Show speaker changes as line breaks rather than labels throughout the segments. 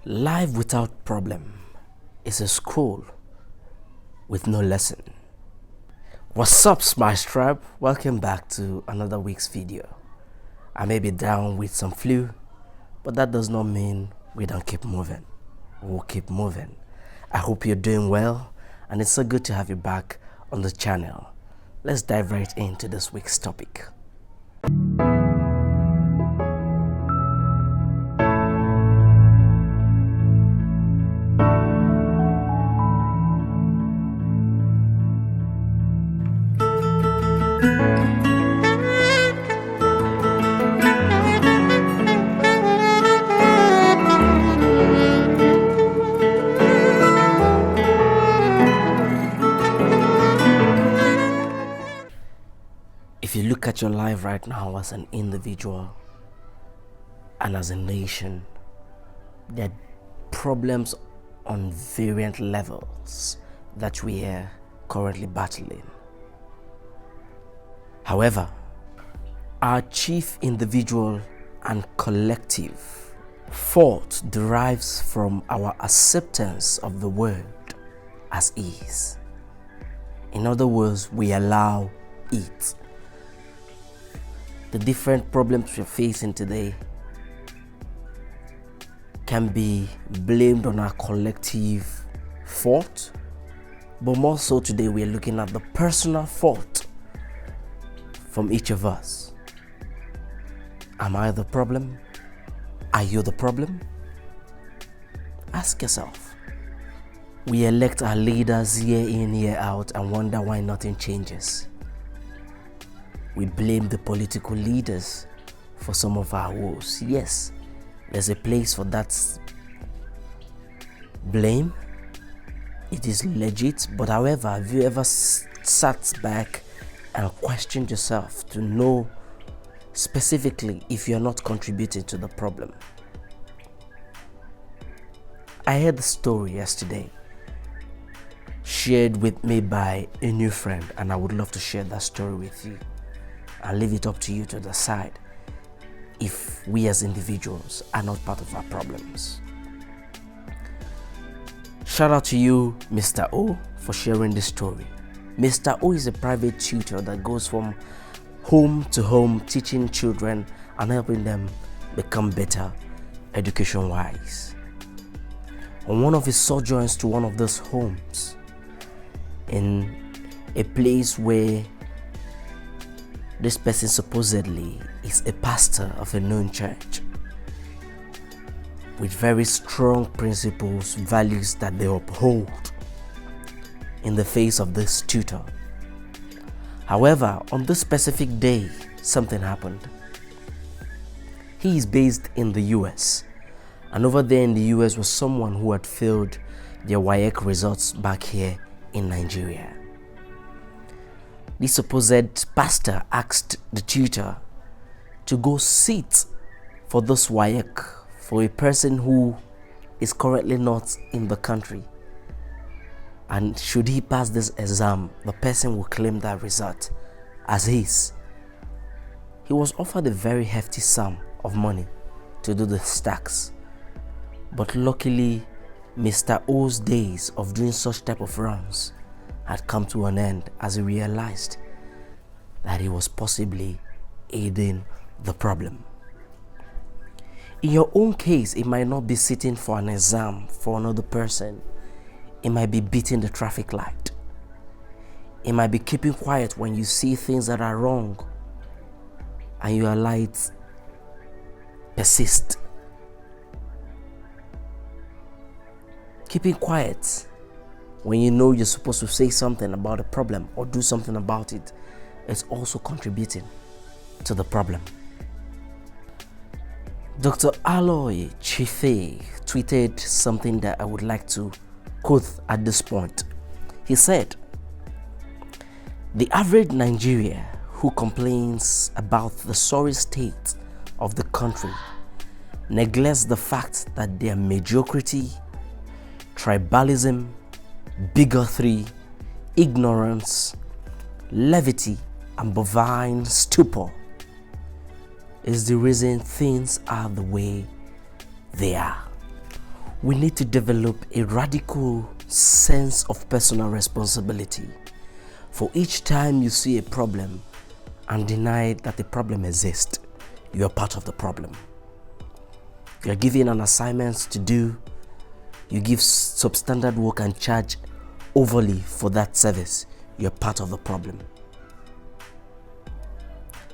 Life without problem is a school with no lesson. What's up, Smash Tribe? Welcome back to another week's video. I may be down with some flu, but that does not mean we don't keep moving. We'll keep moving. I hope you're doing well, and it's so good to have you back on the channel. Let's dive right into this week's topic. If you look at your life right now as an individual and as a nation, there are problems on variant levels that we are currently battling. However, our chief individual and collective fault derives from our acceptance of the world as is. In other words, we allow it. The different problems we're facing today can be blamed on our collective fault, but more so today we're looking at the personal fault from each of us. Am I the problem? Are you the problem? Ask yourself. We elect our leaders year in, year out and wonder why nothing changes. We blame the political leaders for some of our woes. Yes, there's a place for that blame. It is legit, but however, have you ever sat back and questioned yourself to know specifically if you're not contributing to the problem? I heard the story yesterday shared with me by a new friend, and I would love to share that story with you. I'll leave it up to you to decide if we as individuals are not part of our problems. Shout out to you, Mr. O, for sharing this story. Mr. O is a private tutor that goes from home to home teaching children and helping them become better education-wise. On one of his sojourns to one of those homes, in a place where this person supposedly is a pastor of a known church with very strong principles, values that they uphold in the face of this tutor. However, on this specific day, something happened. He is based in the US, and over there in the US was someone who had failed their WAEC results back here in Nigeria. The supposed pastor asked the tutor to go sit for this WAEC for a person who is currently not in the country. And should he pass this exam, the person will claim that result as his. He was offered a very hefty sum of money to do the stacks. But luckily, Mr. O's days of doing such type of runs had come to an end as he realized that he was possibly aiding the problem. In your own case, it might not be sitting for an exam for another person. It might be beating the traffic light. It might be keeping quiet when you see things that are wrong and you allow it persist. Keeping quiet when you know you're supposed to say something about a problem or do something about it is also contributing to the problem. Dr. Aloy Chife tweeted something that I would like to quote at this point. He said, "The average Nigerian who complains about the sorry state of the country neglects the fact that their mediocrity, tribalism, bigotry, ignorance, levity, and bovine stupor is the reason things are the way they are." We need to develop a radical sense of personal responsibility. For each time you see a problem and deny that the problem exists, you are part of the problem. You are given an assignment to do, you give substandard work and charge overly for that service, you are part of the problem.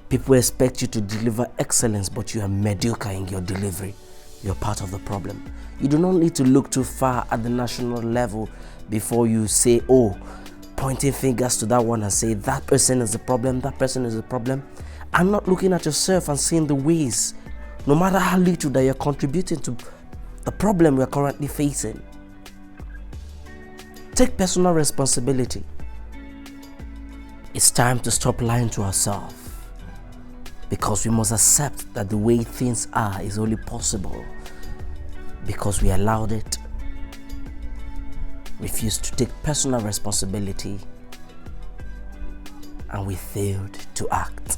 People expect you to deliver excellence, but you are mediocre in your delivery. You're part of the problem. You do not need to look too far at the national level before you say, oh, pointing fingers to that one and say that person is the problem, that person is the problem. And not looking at yourself and seeing the ways, no matter how little, that you're contributing to the problem we're currently facing. Take personal responsibility. It's time to stop lying to ourselves, because we must accept that the way things are is only possible because we allowed it, refused to take personal responsibility, and we failed to act.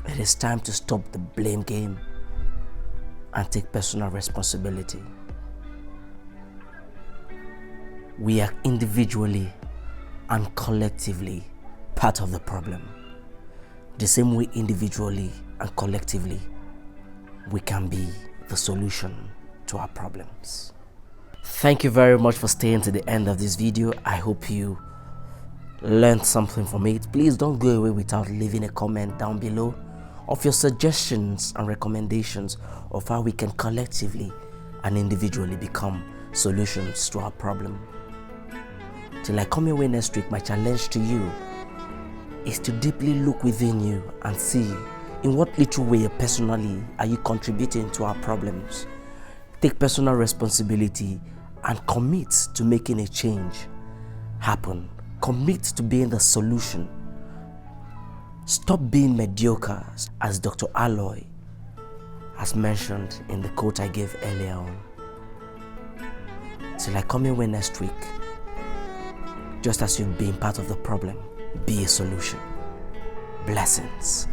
It is time to stop the blame game and take personal responsibility. We are individually and collectively part of the problem. The same way individually and collectively we can be the solution to our problems. Thank you very much for staying to the end of this video. I hope you learned something from it. Please don't go away without leaving a comment down below of your suggestions and recommendations of how we can collectively and individually become solutions to our problem. Till I come your way next week, my challenge to you is to deeply look within you and see in what little way personally are you contributing to our problems. Take personal responsibility and commit to making a change happen. Commit to being the solution. Stop being mediocre, as Dr. Aloy has mentioned in the quote I gave earlier on. Till I come your way next week, just as you've been part of the problem, be a solution. Blessings.